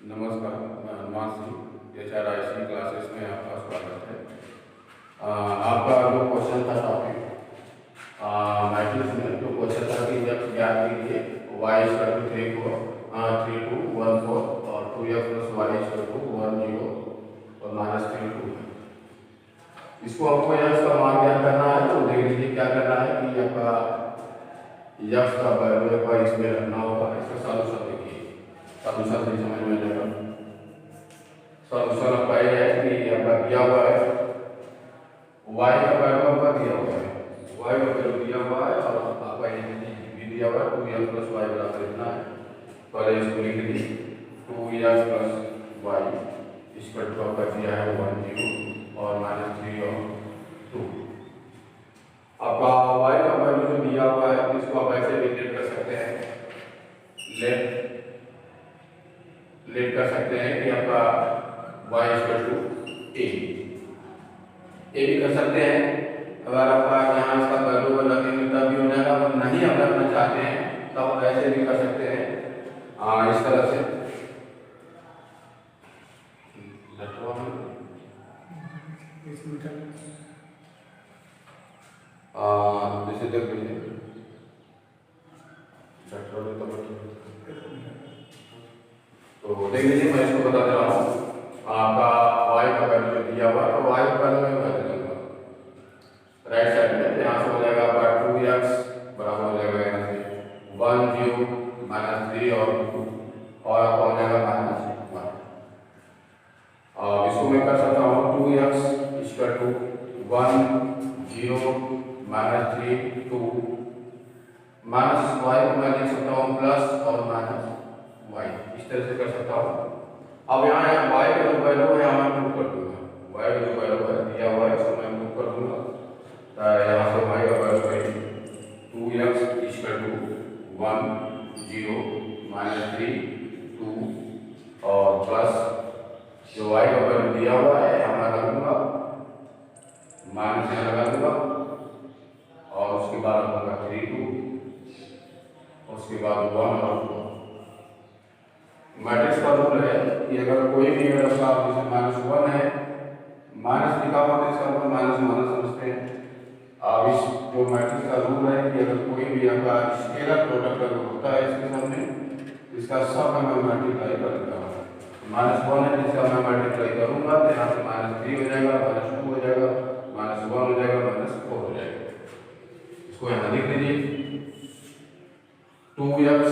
नमस्कार, मैं Hanuman Singh HRIC classes में आपका स्वागत है। आपका जो क्वेश्चन था टॉपिक मैट्रिक्स में जो क्वेश्चन था कि जब ज्ञात कीजिए y = 3 2 1 4 और 2x + y = 1 0 और -3 2 है। इसको आपको यक्स का मान ज्ञात करना है। तो देख लीजिए क्या करना है कि आपका यक्स का वैल्यू इसमें रखना होगा। इसका सॉल्यूशन देखिए, सॉल्यूशन से समझ में आएगा। सॉल्यूशन आपका ये है कि आपका दिया हुआ है y का वैल्यू आपका दिया हुआ है, y का वैल्यू दिया हुआ है और आपका ये भी दिया हुआ है 2x + y बराबर इतना है। पहले इसको लिख लीजिए 2x + y = आपका दिया है 1 0 और -3 और 2। आपका y का वैल्यू जो दिया हुआ है इसको आप ऐसे भी लेट कर सकते हैं, लेट कर सकते हैं कि आपका y = a भी कर सकते हैं। अगर आपका यहाँ इसका वैल्यू रखेंगे तब भी हो जाएगा, अगर नहीं आप रखना चाहते हैं तब आप ऐसे भी कर सकते हैं इस तरह से। जैसे देख लीजिए तो देख लीजिए, मैं इसको बता दे रहा हूँ। आपका y का वैल्यू जो दिया हुआ है तो y का वैल्यू मैं बता दूंगा राइट साइड में। यहाँ से हो जाएगा आपका 2x बराबर हो जाएगा यहाँ से 1 0 -3 और 2 और आपका हो जाएगा -1। इसको मैं कर सकता हूँ 2x = 1 0 -3 2 -y को मैं लिख सकता हूँ प्लस और -y, इस तरह से कर सकता हूँ। अब यहाँ y का जो वैल्यू है यहाँ मैं प्रूव कर दूंगा। y का जो वैल्यू है दिया हुआ है इसको मैं प्रूव कर दूंगा। यहाँ से y का वैल्यू है 2x = 1 0 -3 2 और प्लस जो y का वैल्यू दिया हुआ है यहाँ मैं लगा दूंगा, माइनस यहाँ लगा दूंगा और उसके बाद होगा 3 2 उसके बाद 1 और 2। मैट्रिक्स का रूल है कि अगर कोई भी अगर जैसे -1 है, माइनस लिखा हुआ तो इसका मतलब माइनस समझते हैं। अब इस जो मैट्रिक्स का रूल है कि अगर कोई भी आपका स्केलर प्रोडक्ट अगर होता है इसके सामने, इसका सब मैं मल्टीप्लाई कर देता हूँ। -1 है जिसका मैं मल्टीप्लाई करूंगा तो यहाँ से -3 हो जाएगा, -2 हो जाएगा, -1 हो जाएगा, -4 हो जाएगा। इसको यहाँ लिख लीजिए 2x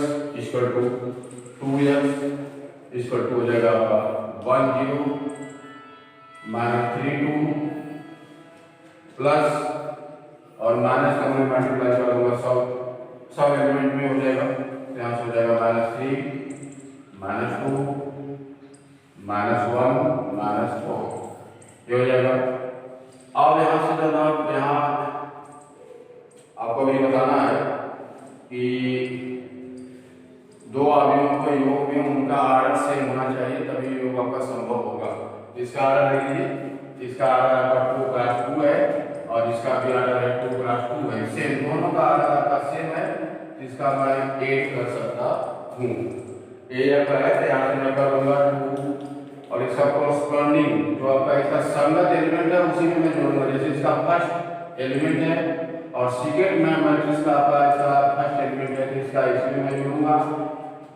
= हो जाएगा आपका 1 0 -3 2 प्लस और माइनस का मैं मल्टीप्लाई करूंगा सब एलिमेंट में हो जाएगा। यहाँ से हो जाएगा -3 -2 -1 -4 ये हो जाएगा। अब यहाँ से जनाब यहाँ आपको भी बताना है कि दो अवयवों के योग में उनका आर्डर सेम होना चाहिए तभी योग आपका संभव होगा। इसका आर्डर देखिए, इसका आर्डर आपका 2 × 2 है और इसका भी आर्डर है 2 × 2 है, सेम दोनों का आर्डर आपका सेम है, जिसका मैं 8 कर सकता हूँ। ए आपका है तो यहाँ से मैं करूँगा 2 और इसका कॉरस्पॉन्डिंग जो आपका इसका संगत एलिमेंट है उसी में मैं जोड़ूंगा। जैसे इसका फर्स्ट एलिमेंट है और सेकेंड में मैट्रिक्स का आपका इसका फर्स्ट एलिमेंट है तो इसका इसी में मैं जोड़ूंगा।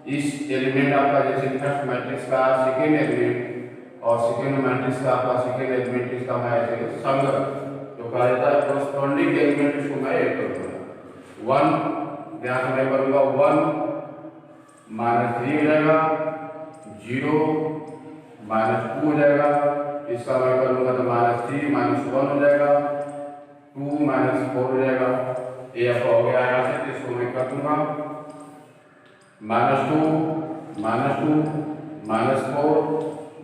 इस एलिमेंट आपका जैसे फर्स्ट मैट्रिक्स का सेकेंड एलिमेंट और सेकेंड मैट्रिक्स का आपका सेकेंड एलिमेंट इसका मैं ऐसे संगत जो कहा जाता है कॉरस्पॉन्डिंग एलिमेंट इसको मैं ऐड करूंगा। 1 ध्यान से मैं करूंगा 1 -3 हो जाएगा, 0 -2 हो जाएगा, इसका मैं करूंगा तो -3 -1 हो जाएगा, 2 -4 हो जाएगा। ये आपका हो गया यहाँ से, इसको मैं कर दूंगा -2 -2 -4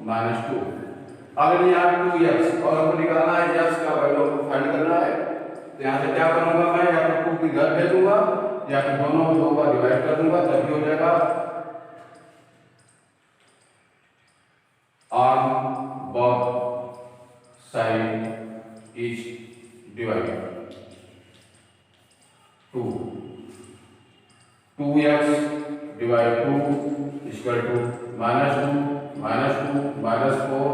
-2। अगर यहाँ 2x और हमको निकालना है x का वैल्यू फाइंड करना है तो यहाँ से क्या करूंगा मैं, या तो 2 की घर भेज दूंगा या फिर दोनों 2 बार डिवाइड कर दूंगा तभी हो जाएगा on both side is divided 2 2x / 2 = -4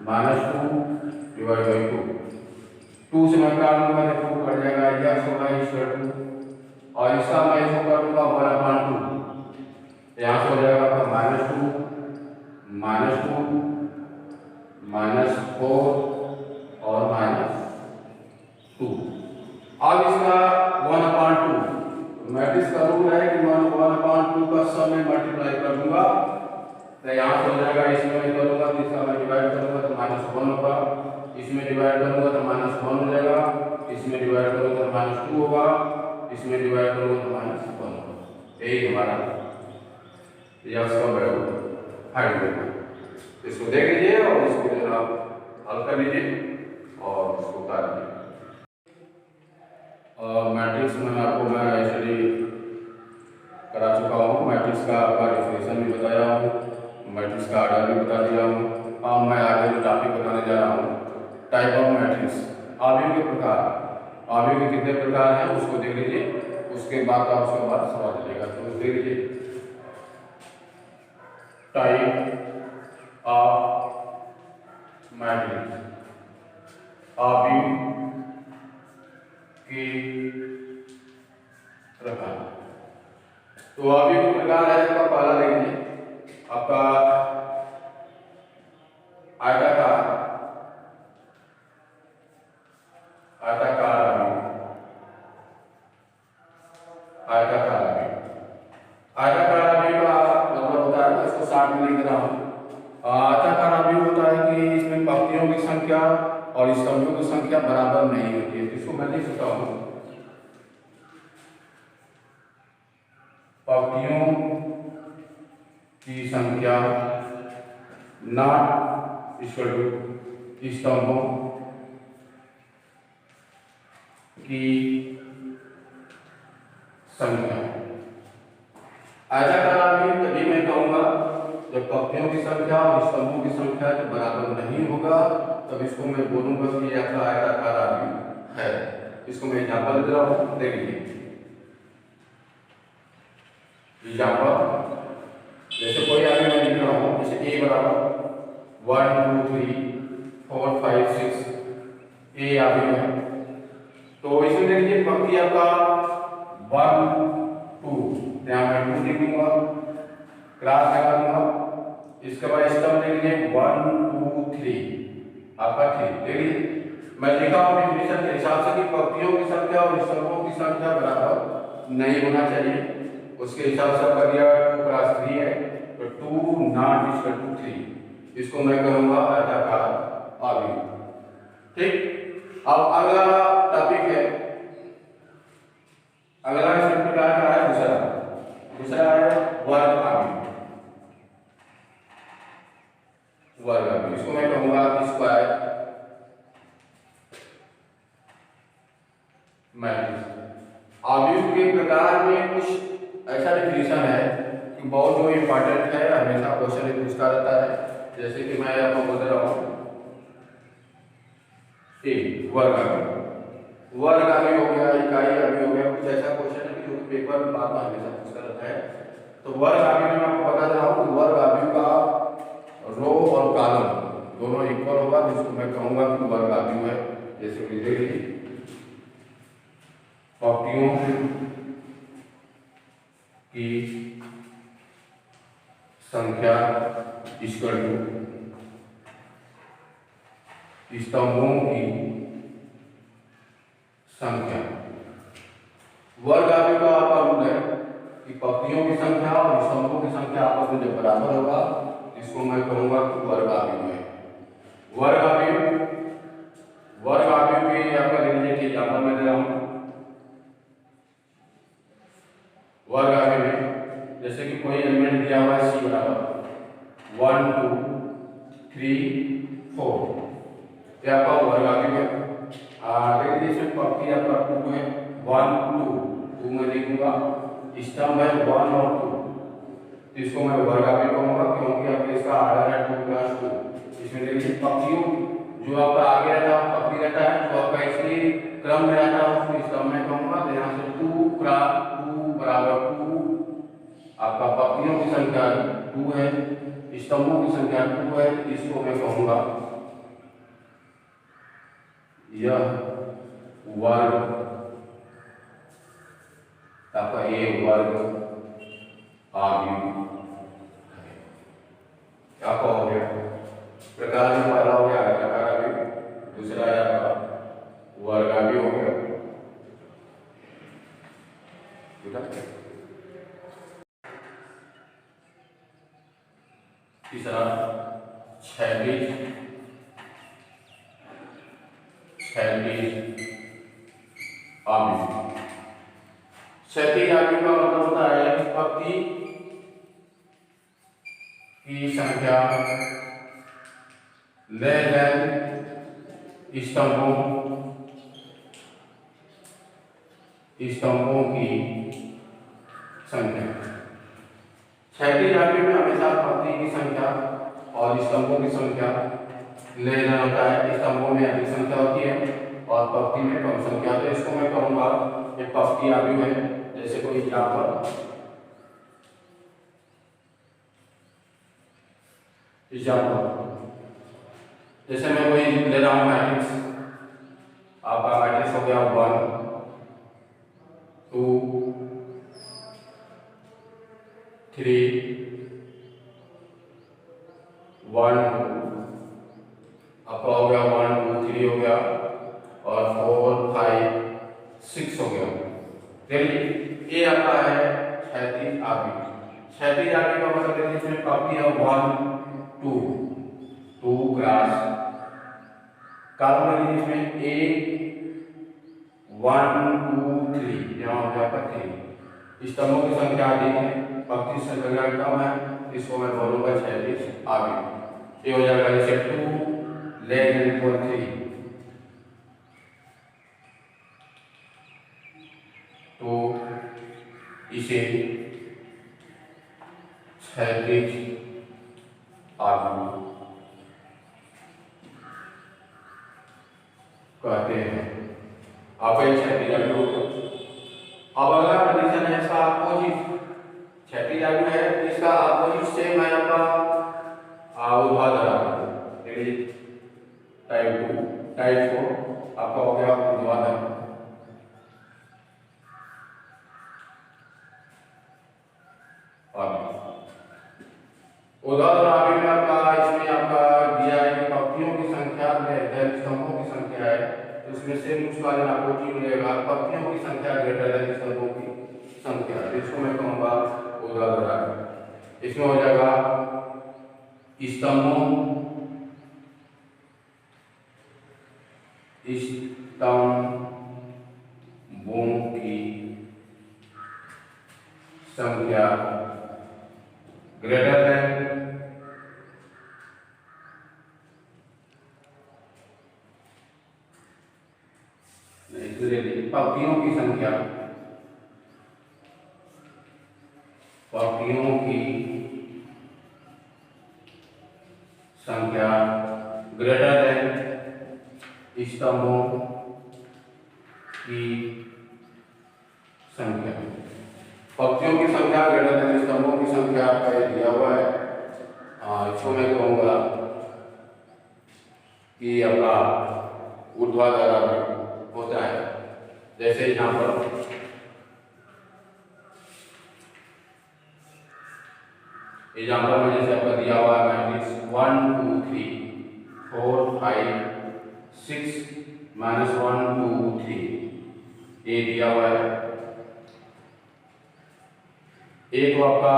-2 divide by 2। 2 से मैं काट दूंगा तो 2 कट जाएगा, x होगा = 2 और इसका मैं इसको कर दूंगा 1/2। यहाँ से हो जाएगा आपका -2 -4 और -2। अब इसका 1/2 मैट्रिक्स का रूल है कि 1/2 का सब में मल्टीप्लाई कर दूंगा तो यहाँ से हो जाएगा, इसमें मैं करूँगा तो इसका मैं डिवाइड करूँगा तो -1 होगा, इसमें डिवाइड करूँगा तो -1 हो जाएगा, इसमें डिवाइड करूँगा तो -2 होगा, इसमें डिवाइड करूँगा तो -1 होगा। यही हमारा यह इसका वैल्यू फाइंड करना। इसको देख लीजिए और इसको जरा हल कर लीजिए और इसको उतार लीजिए। मैट्रिक्स में आपको मैं एक्चुअली करा चुका हूँ, मैट्रिक्स का आपका डेफिनेशन भी बताया हूँ, मैट्रिक्स का आर्डर भी बता दिया हूँ। अब मैं आगे जो टॉपिक बताने जा रहा हूँ, टाइप ऑफ मैट्रिक्स, आव्यूह के प्रकार। आव्यूह के कितने प्रकार हैं उसको देख लीजिए, उसके बाद आप उसके बाद सवाल चलेगा तो देख लीजिए। टाइप ऑफ मैट्रिक्स, आव्यूह के प्रकार। तो आव्यूह के प्रकार है, आपका पहला देखिए, आपका आयताकार आव्यूह। आयताकार आव्यूह का मतलब होता है, इसको शॉर्ट में लिख रहा हूँ। आयताकार आव्यूह होता है कि इसमें पंक्तियों की संख्या और स्तंभों की संख्या बराबर नहीं होती है। इसको मैं लिख सकता हूँ, पंक्तियों की संख्या नॉट इक्वल टू स्तंभों की संख्या। आयताकार आव्यूह तभी मैं कहूंगा जब पंक्तियों की संख्या और स्तंभों की संख्या के बराबर नहीं होगा, तब इसको मैं बोलूंगा कि यह आपका आयताकार आव्यूह है। इसको मैं एग्जाम्पल दे रहा हूँ, देखिए एग्जाम्पल। जैसे कोई आव्यूह मैं लिख रहा हूँ, जैसे a बराबर 1 2 3 4 5 6 ए आव्यूह है। तो इसमें देखिए पंक्ति आपका 1 2, यहाँ मैं 2 लिखूंगा, क्रॉस लगा दूंगा। इसके बाद स्तंभ देखिए 1 2 3 आपका 3। देखिए मैं लिखा हूँ डेफिनेशन के हिसाब से कि पंक्तियों की संख्या और स्तंभों की संख्या बराबर नहीं होना चाहिए। उसके हिसाब से आपका दिया 2 क्रॉस 3 है, तो 2 नॉट इक्वल टू 3। इसको मैं कहूंगा आयताकार आव्यूह। ठीक, अब अगला टॉपिक है, अगला इस प्रकार का है दूसरा है वर्ग आव्यूह। वर्ग आव्यूह, इसको मैं कहूंगा स्क्वायर मैट्रिक्स। आव्यूह के प्रकार में कुछ ऐसा डेफिनेशन है कि बहुत जो इम्पोर्टेंट है, हमेशा क्वेश्चन में पूछता रहता है। जैसे कि मैं आपको बता रहा हूँ वर्ग आव्यूह। वर्ग आव्यूह हो गया, इकाई आव्यूह हो गया, कुछ ऐसा क्वेश्चन है जो पेपर में बाद में हमेशा पूछता रहता है। तो वर्ग आव्यूह में मैं आपको बता दे रहा हूँ कि वर्ग आव्यूह का रो और कॉलम दोनों इक्वल होगा, जिसको मैं कहूंगा कि वर्ग आव्यूह है। जैसे कि देखिए पंक्तियों की संख्या इक्वल टू स्तंभों की संख्या। वर्ग आव्यूह का आपका रूल है कि पंक्तियों की संख्या और स्तंभों की संख्या आपस में जब बराबर होगा, इसको मैं कहूंगा कि वर्ग आव्यूह है। वर्ग आव्यूह के आपका देख लीजिए एग्जाम्पल मैं दे रहा हूं। वर्ग आव्यूह में जैसे कि कोई एलिमेंट दिया हुआ है c बराबर 1 2 3 4, यह आपका वर्ग आव्यूह है। देखिए इसमें पंक्ति आपका 2 है, 1 2 में लिखूंगा, स्तंभ है 1 और 2, इसको मैं वर्ग आव्यूह कहूंगा क्योंकि आपके इसका आर्डर है 2 + 2। इसमें देखिए पंक्तियों जो आपका आगे रहता है पंक्ति रहता है, तो आपका इसके क्रम में रहता है, उसको स्तंभ में कहूंगा। तो यहाँ से 2 × 2 = 2 आपका पंक्तियों की संख्या 2 है, स्तंभों की संख्या 2 है, इसको मैं कहूंगा यह वर्ग, आपका ये वर्ग आव्यूह क्या हो गया, प्रकार में पहला हो गया आयताकार आव्यूह, दूसरा है आपका वर्ग आव्यूह हो गया, ठीक है। तीसरा क्षैतिज आव्यूह। क्षैतिज आव्यूह का मतलब होता है पंक्ति की संख्या लेस देन स्तंभों की संख्या। क्षैतिज आव्यूह में हमेशा पंक्ति की संख्या और स्तंभों की संख्या लेना होता है, स्तंभों में अधिक संख्या होती है और पंक्ति में कम संख्या। तो इसको मैं कहूंगा ये पंक्ति आव्यूह है। जैसे कोई एग्जाम्पल, जैसे मैं कोई ले रहा हूं मैट्रिक्स, आपका मैट्रिक्स हो गया 1 2 3 1 2, आपका हो गया 1 2 3 हो गया और 4 5 6 हो गया। चलिए ये आपका है क्षैतिज आव्यूह। क्षैतिज आव्यूह का मतलब इसमें पंक्ति है 1 2 2 क्रॉस काल्पनिक इसमें 1 2 3 यहाँ हो गया 3। स्तंभों की संख्या अधिक है, पंक्ति की संख्या कम है, इसको मैं बोलूंगा क्षैतिज आव्यूह। ये हो जाएगा जैसे 2 लेस देन 3, तो इसे क्षैतिज आव्यूह कहते हैं। आप क्षैतिज आव्यूह। अब अगला कंडीशन है इसका अपोजिट, क्षैतिज आव्यूह है, इसका अपोजिट सेम है आपका ऊर्ध्वाधर टाइप 2 टाइप 4 आपका हो गया ऊर्ध्वाधर। ऊर्ध्वाधर आव्यूह में आपका इसमें आपका दिया है कि पंक्तियों की संख्या में स्तंभों की संख्या है, तो इसमें से उसका अपोजिट मिलेगा पंक्तियों की संख्या ग्रेटर देन स्तंभों की संख्या, इसको मैं कहूंगा ऊर्ध्वाधर आव्यूह। इसमें हो जाएगा स्तंभों की संख्या ग्रेटर देन पंक्तियों की संख्या ग्रेटर देन स्तंभों की संख्या। पंक्तियों की संख्या ग्रेटर देन स्तंभों की संख्या आपका दिया हुआ है। इसको मैं कहूंगा कि आपका ऊर्ध्वाधर आव्यूह होता है। जैसे यहाँ पर एग्जाम्पल में जैसे आपका दिया हुआ है मैट्रिक्स 1 2 3 4 5 6 -1 2 3 ये दिया हुआ है। एक तो आपका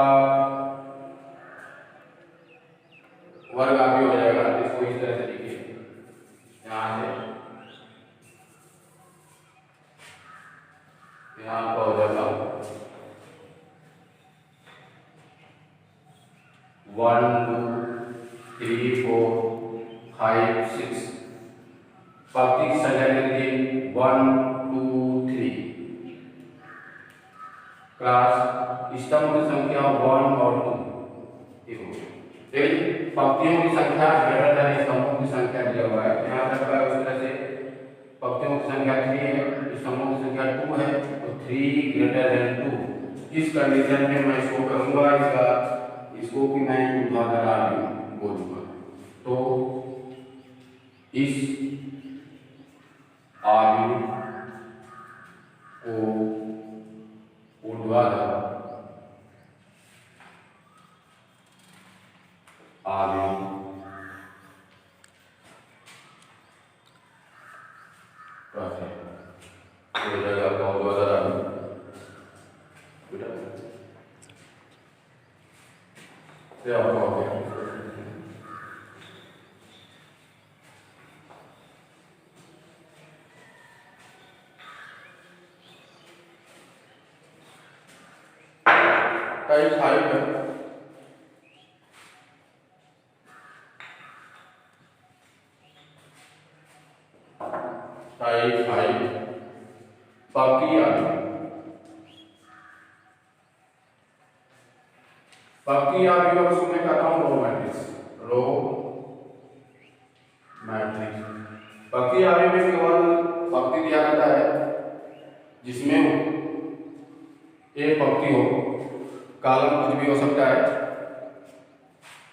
वर्ग आव्यूह हो जाएगा, इसको इस तरह से लिखिए, यहाँ से यहाँ पर हो जाएगा 1 2 3 4 5 6, पंक्ति की संख्या लिखिए 1 2 3, क्लास स्तंभ की संख्या 1 और 2। पंक्तियों की संख्या ग्रेटर देन स्तंभों की संख्या दिया हुआ है। यहाँ तक का उस तरह से पंक्तियों की संख्या 3 है, स्तंभों की संख्या 2 है, तो 3 ग्रेटर देन 2। इस कंडीशन में मैं इसको करूंगा, इसको कि मैं ऊर्ध्वाधर आव्यूह बोलूंगा। तो इस आव्यूह को ऊर्ध्वाधर आव्यूह कहते हैं। हो जाएगा आपका ऊर्ध्वाधर आव्यूह। क्या हो गया? टाइप 5 है। टाइप 5 पक्की आव्यूह। पक्की आव्यूह को मैं कहता हूँ रो मैट्रिक्स। रो मैट्रिक्स पक्की आव्यूह में केवल पंक्ति दिया रहता है जिसमें एक पंक्ति हो, कॉलम कुछ भी हो सकता है।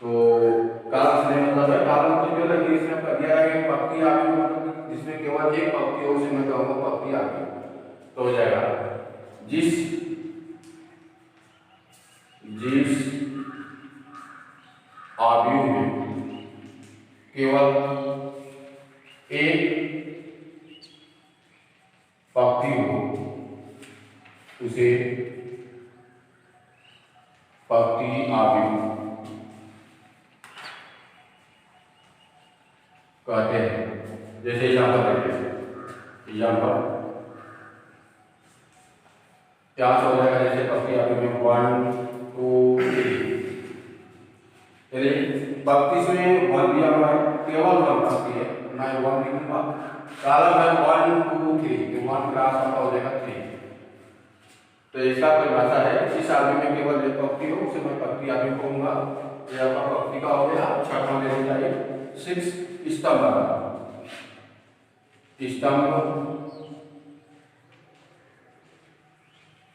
तो कॉलम से मतलब है कॉलम कुछ भी, लेकिन इसमें दिया है कि पंक्ति आव्यूह मतलब जिसमें केवल एक पंक्ति हो, उसे मैं कहूँगा पंक्ति आव्यूह। तो हो जाएगा जिस आव्यूह में केवल एक पंक्ति हो उसे पंक्ति आव्यूह कहते हैं। जैसे एग्जाम्पल देखते हैं। एग्जाम्पल क्या हो जाएगा? जैसे पंक्ति आव्यूह में 1 2 3, पंक्ति में 1 दिया हुआ है, केवल 1 पंक्ति है, मैं 1 लिखूंगा। कॉलम है 1 2 3, तो 1 क्लास आपका हो जाएगा 3। तो इसका परिभाषा है इस आव्यूह में केवल एक पंक्ति हो उसे मैं पंक्ति आव्यूह कहूंगा। ये आपका पंक्ति का हो गया। छठवां ले जाइए 6 स्तंभ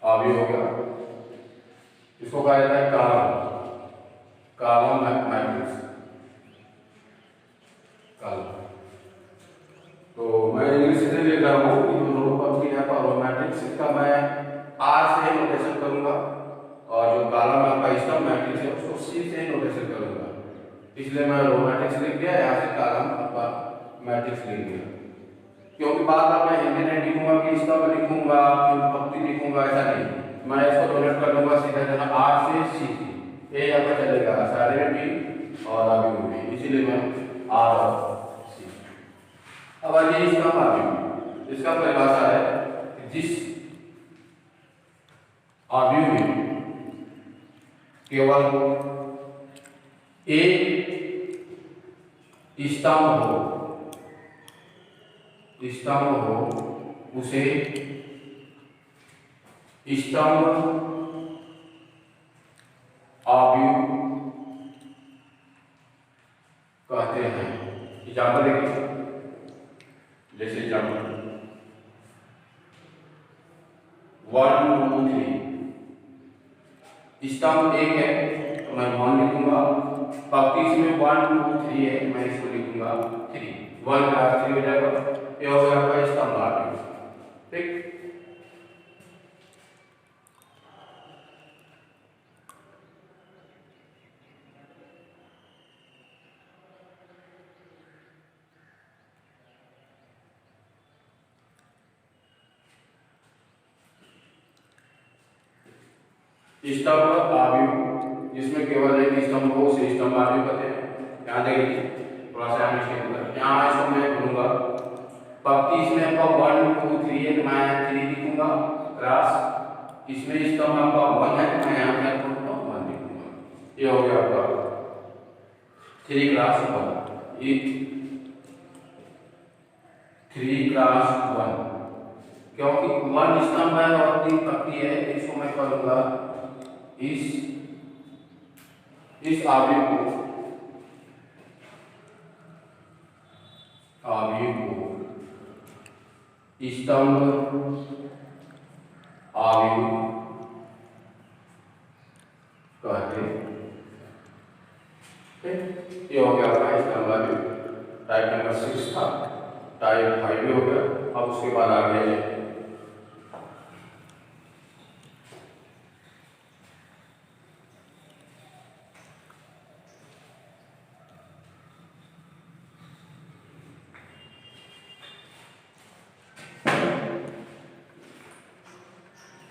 आव्यूह हो गया। इसको कहा जाता है कॉलम मैट्रिक्स। तो मैं इंग्लिश से लिख रहा हूँ रो पंक्ति है रो मैट्रिक्स। इसका मैं आर से नोटेशन करूंगा और जो कॉलम आपका स्तंभ मैट्रिक्स है उसको सी से नोटेशन करूंगा। इसलिए मैं रो मैट्रिक्स लिख दिया, यहाँ से कॉलम आपका मैट्रिक्स लिख दिया। क्योंकि बात आप मैं हिंदी में लिखूंगा कि स्तंभ लिखूंगा कि पंक्ति लिखूंगा, ऐसा नहीं। मैं इसको डोनेट कर दूंगा सीधा जहाँ आर से सी, ये यहाँ पर चलेगा सारे में भी और आगे में भी, इसीलिए मैं आर और सी। अब आइए स्तंभ आव्यूह। इसका परिभाषा है जिस आव्यूह में केवल एक स्तंभ हो उसे स्तंभ आव्यूह कहते हैं। एग्जाम्पल देखिए, जैसे एग्जाम्पल 1 2 3, स्तंभ एक है तो मैं 1 लिखूंगा। पंक्ति में 1 2 3 है, मैं इसको लिखूंगा 3। 1 क्लास 3 हो जाएगा। ये हो गया आपका स्तंभ आव्यूह। ठीक। स्तंभ आव्यूह जिसमें केवल एक स्तंभ हो उसे स्तंभ आव्यूह कहते हैं। यहाँ देखिए थोड़ा सा यहाँ इसको मैं बोलूंगा पंक्ति इसमें आपका 1 2 3 है तो मैं 3 लिखूंगा क्रॉस। इसमें स्तंभ आपका 1 है तो मैं यहाँ पे 1 लिखूंगा। ये हो गया आपका 3 क्रॉस 1, 3 क्रॉस 1। क्योंकि 1 स्तंभ है और 3 पंक्ति है, इसको मैं करूंगा इस आव्यूह को स्तंभ आव्यूह ठीक, ये हो गया आपका इसका मतलब टाइप नंबर 6 था। टाइप 5 भी हो गया। अब उसके बाद आगे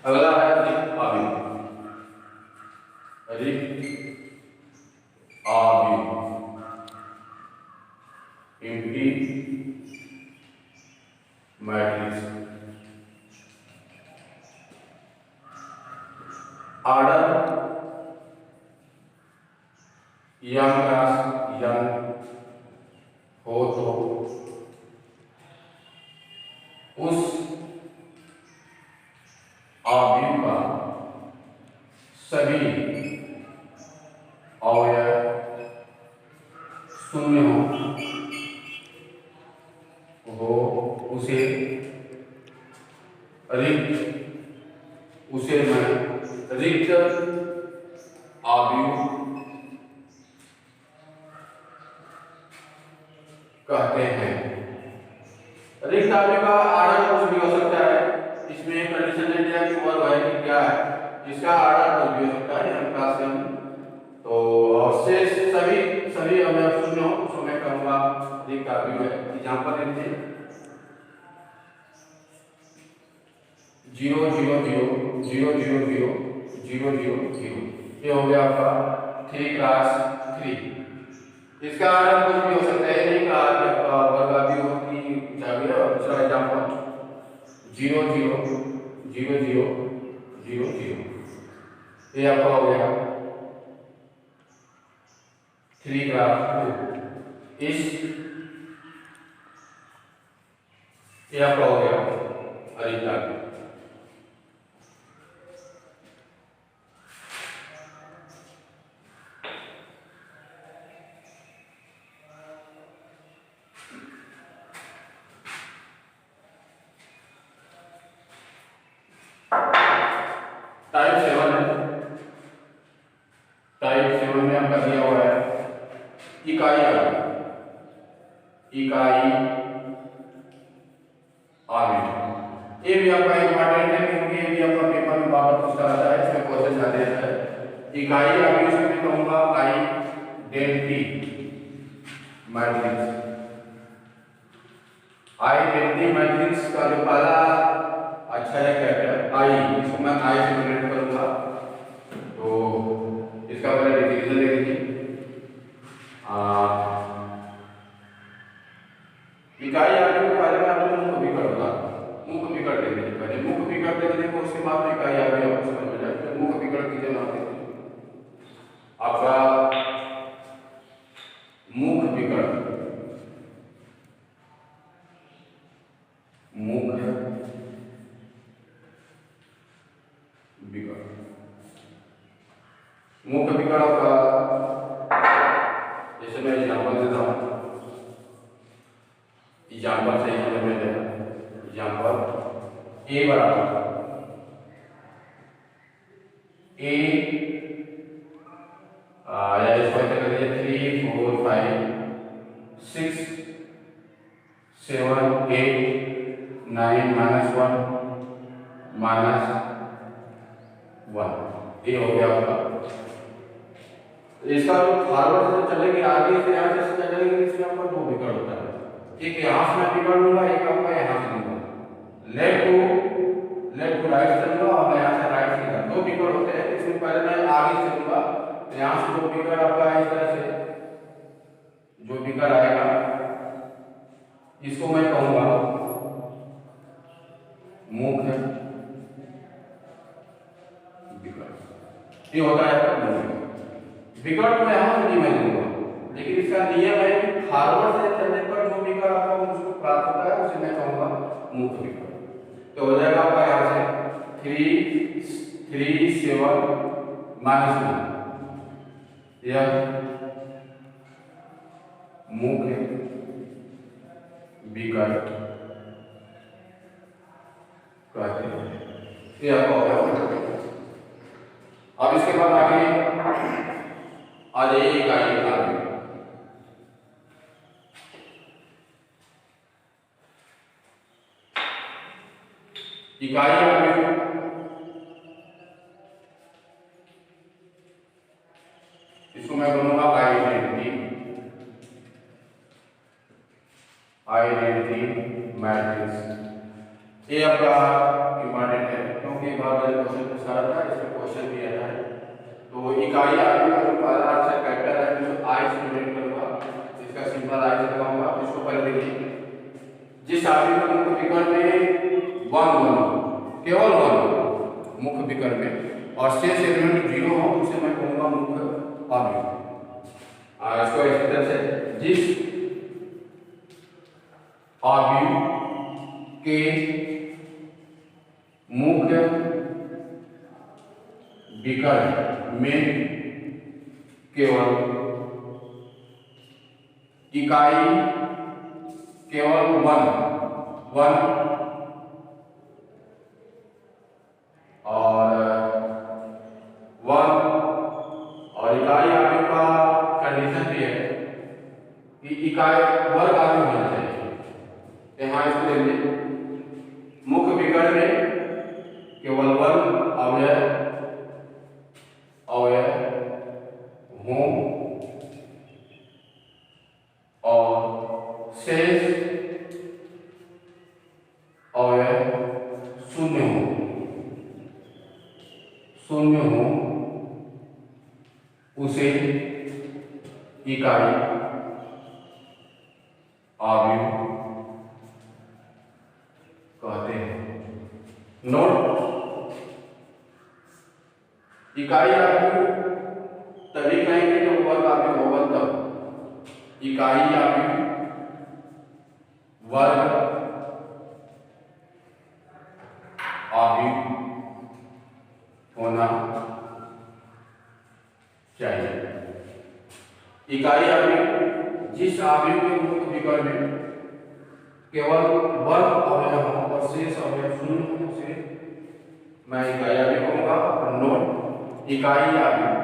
अगला है रिक्त आव्यूह। रिक्त आव्यूह, एम्प्टी मैट्रिक्स। ऑर्डर यम क्रॉस यम हो तो उस आव्यूह का सभी अवयव शून्य हो उसे मैं रिक्त आव्यूह कहते हैं। रिक्त आव्यूह का आर्डर कुछ भी हो सकता है। इसमें एक कंडीशन दे दिया कि वर्ग है कि क्या है, इसका आर्डर कुछ भी हो सकता है m क्लास m। तो और शेष सभी अवयव शून्य हो तो मैं कहूंगा रिक्त आव्यूह है। एग्जांपल लीजिए 0 0 0 0 0 0 0 0 0, ये हो गया आपका 3 क्लास 3। इसका आर्डर कुछ भी हो सकता है, नहीं कहा कि आपका वर्ग आव्यूह की चाहिए। और दूसरा एग्जांपल 0 0 0 0 0 0, ये आपका हो गया 3 क्लास 2। ये आपका हो गया रिक्त आव्यूह। टाइप 7 है। टाइप 7 में आपका दिया हुआ है इकाई आव्यूह। इकाई आव्यूह ये भी आपका इंपॉर्टेंट है, क्योंकि ये भी आपका पेपर में बार-बार पूछा जाता है। इसमें क्वेश्चन जाते रहता है। इकाई आव्यूह से मैं कहूंगा आइडेंटिटी मैट्रिक्स। आइडेंटिटी मैट्रिक्स का जो पहला अक्षर है कैपिटल आई, इसको मैं आई से डिनोट करूंगा। तो इसका पहले डिवीजन देख लीजिए। इकाई आव्यूह के बारे में आपको मुख्य विकर्ण होगा। मुख्य विकर्ण देखिए, पहले मुख्य विकर्ण देख लीजिए, उसके बाद में इकाई आव्यूह आपको समझ में जाएगा। मुख्य विकर्ण कीजिए ना आपका मुख्य विकर्ण, मुख्य विकर्ण, मुख्य विकर्ण का जैसे मैं एग्जांपल देता हूं, एग्जांपल से समझ में जाएगा। एग्जांपल ए बराबर ए या इसको ऐसे कर दीजिए 3 4 5 6 7 8 9 -1 -1, ये हो गया आपका। इसका जो फॉरवर्ड से चलेंगे आगे से यहाँ से चलेंगे, इसमें आपका दो विकर्ण होता है। एक यहाँ से मैं विकर्ण लूंगा, एक आपका यहाँ से लूंगा। लेफ्ट टू राइट से लूंगा और मैं यहाँ से राइट से लूंगा। दो विकर्ण होते हैं। इसमें पहले मैं आगे से लूंगा, तो यहाँ से जो विकर्ण आपका इस तरह से जो विकर्ण आएगा इसको मैं कहूंगा मुख्य विकर्ण। ये होता है विकर्ण में यहाँ से नहीं मैं लूंगा, लेकिन इसका नियम है कि फॉरवर्ड से चलने पर जो विकर्ण आपको मुझको प्राप्त होता है उसे मैं कहूंगा मुख्य विकर्ण। तो हो जाएगा आपका यहाँ से 3 7 -1, यह मुख्य विकर्ण कहते हैं। ये आपका हो गया। अब इसके बाद आगे आ जाइए इकाई आव्यूह। इकाई अवयव, इसको मैं बोलूंगा आइडेंटिटी, आइडेंटिटी मैट्रिक्स। ये आपका इंपॉर्टेंट है क्योंकि बहुत बड़े क्वेश्चन पूछा था, इसमें क्वेश्चन दिया है। तो इकाई अवयव का जो पहला अक्षर कैपिटल है तो आई से डिनोट करूंगा, इसका सिंबल आई से लगाऊंगा। इसको पहले देखिए, जिस अवयव का मुख्य विकर्ण में 1 केवल 1 मुख्य विकर्ण में और शेष एलिमेंट 0 हो उसे मैं कहूंगा मुख्य अवयव। इसको इस तरह से, जिस अवयव के मुख्य विकर्ण में केवल इकाई केवल 1 और इकाई अवयव का कंडीशन भी है कि इकाई वर्ग अवयव होना चाहिए। यहाँ इसको ले लीजिए, मुख्य विकर्ण में केवल 1 अवयव हो और शेष अवयव शून्य हो उसे इकाई अवयव कहते हैं। नोट, इकाई अवयव तभी कहेंगे जब वर्ग अवयव होगा, तब इकाई अवयव वर्ग अवयव होना चाहिए। इकाई अवयव जिस अवयव के मुख्य विकर्ण में केवल वर्ग अवयव हो और शेष अवयव शून्य हो उसे मैं इकाई अवयव कहूंगा। नोट, इकाई अवयव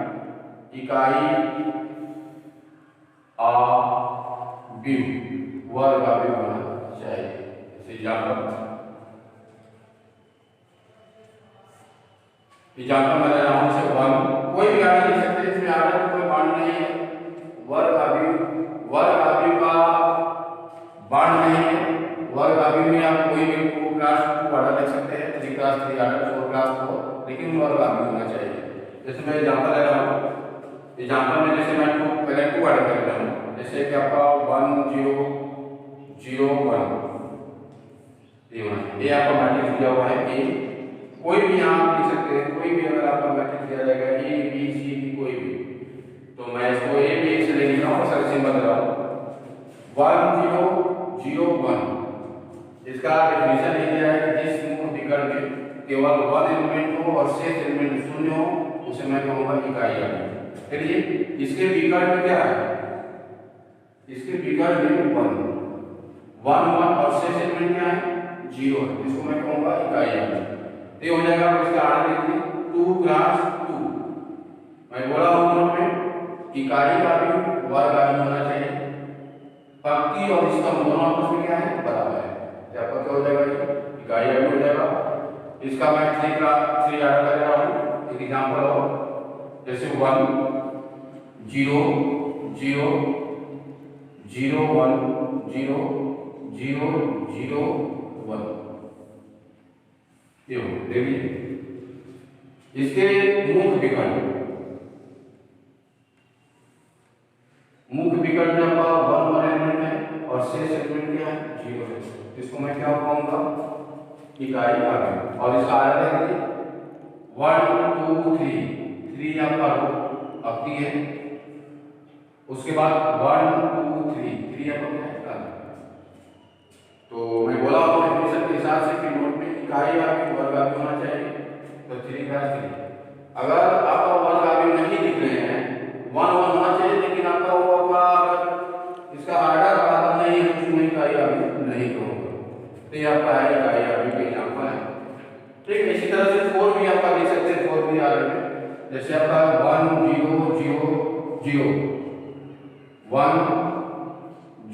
वर्ग अवयव होना चाहिए। एग्जाम्पल मैं ले रहा हूं, जैसे 1 कोई भी आर्डर लिख सकते हैं, इसमें आर्डर कोई बांड नहीं है। वर्ग अवयव का बांड नहीं है। वर्ग अवयव में आप कोई भी 2 क्लास 2 आर्डर लिख सकते हैं, 3 क्लास 3 आर्डर, 4 क्लास 4, लेकिन वर्ग अवयव होना चाहिए। जैसे मैं एग्जाम्पल ले रहा हूँ, एग्जाम्पल में जैसे मैं पहले 2 आर्डर कर रहा हूँ, जैसे कि आपका 1 0 0 1 ये आपका मैट्रिक्स दिया हुआ है। ए कोई भी आप लिख सकते हैं, कोई भी अगर आपका मैट्रिक्स दिया जाएगा ए बी सी डी कोई भी, तो मैं इसको ए बी से ले रहा हूँ, सर सिंबल दे रहा हूँ 1 0 0 1। इसका डेफिनेशन ये दिया है कि जिस मुख्य विकर्ण में केवल 1 एलिमेंट हो और शेष एलिमेंट शून्य हो उसे मैं कहूंगा इकाई अवयव। चलिए, इसके विकर्ण में क्या है, इसके विकर्ण में 1 और शेष एलिमेंट क्या है 0 है, इसको मैं कहूंगा इकाई अवयव। ये हो जाएगा। इसका आर्डर देखिए 2 क्लास 2। मैं बोला हूं नोट में इकाई अवयव वर्ग अवयव होना चाहिए। पंक्ति और स्तंभ दोनों आपस में क्या है, बराबर है। तो आपका क्या हो जाएगा, इकाई अवयव हो जाएगा। इसका मैं 3 आर्डर कर रहा हूं। एक एग्जांपल हो, जैसे 1 0 0 0 1 0 0 0 1 ये हो। देखिए, इसके मुख्य विकर्ण में आपका 1 एलिमेंट है और शेष एलिमेंट क्या है 0 है, इसको मैं क्या कहूंगा इकाई अवयव। और इसका आर्डर है 1 2 3 आपका आपकी है, उसके बाद 1 2 3 आपका क्या है। तो मैं बोला हूं डेफिनेशन के हिसाब से कि नोट में इकाई अवयव वर्ग अवयव होना चाहिए, तो 3 का 3। अगर आपका वर्ग अवयव नहीं दिख रहे हैं, 1 1 होना चाहिए, लेकिन आपका वो अगर इसका आर्डर बराबर नहीं है तो मैं इकाई अवयव नहीं कहूंगा। तो ये आपका है इकाई अवयव का एग्जांपल है। ठीक है, इसी तरह से 4 भी आपका लिख सकते हैं। 4 भी आर्डर में, जैसे आपका 1 0 0 0 1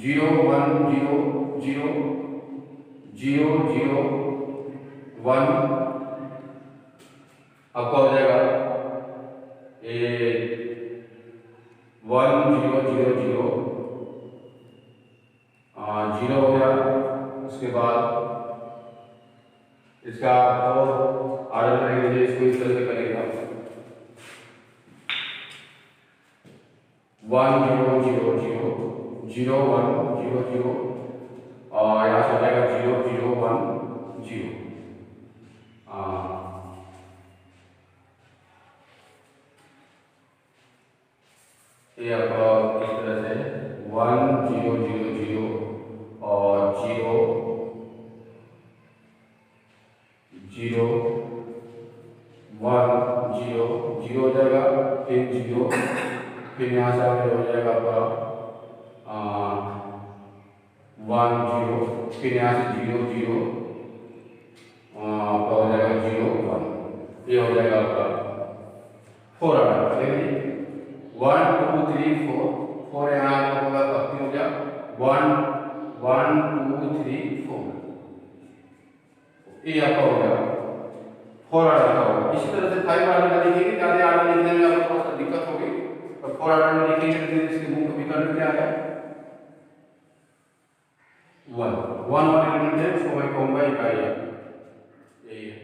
0 1 0 0 0 0 1 आपका हो जाएगा ये 1 0 0 0 0 हो गया। उसके बाद इसका तो आर्डर करेंगे, इसको इस तरह से करेगा 1 0 0 0 0 1 0 0 और यहाँ से हो जाएगा 0 0 1 0। ये आपका इस तरह से 1 0 0 0 और 0 0 1 0 0 हो जाएगा, फिर 0, फिर यहाँ से आगे हो जाएगा आपका 1 0, फिर यहाँ से 0 0 आपका हो जाएगा 0 1। ये हो जाएगा आपका 4 ऑर्डर। देखिए 1 2 3 4 4 यहाँ आपका हो गया 1 1 2 3 4। ये आपका हो गया 4 ऑर्डर का होगा। इसी तरह से 5 ऑर्डर का लिखेंगे, ज़्यादा ऑर्डर लिखने में आपको थोड़ा सा दिक्कत होगी, और 4 ऑर्डर में लिखेंगे तो इसके मुख्य विकल्प क्या है 1 1 एलिमेंट है, उसको मैं कहूँगा इकाई है, यही है।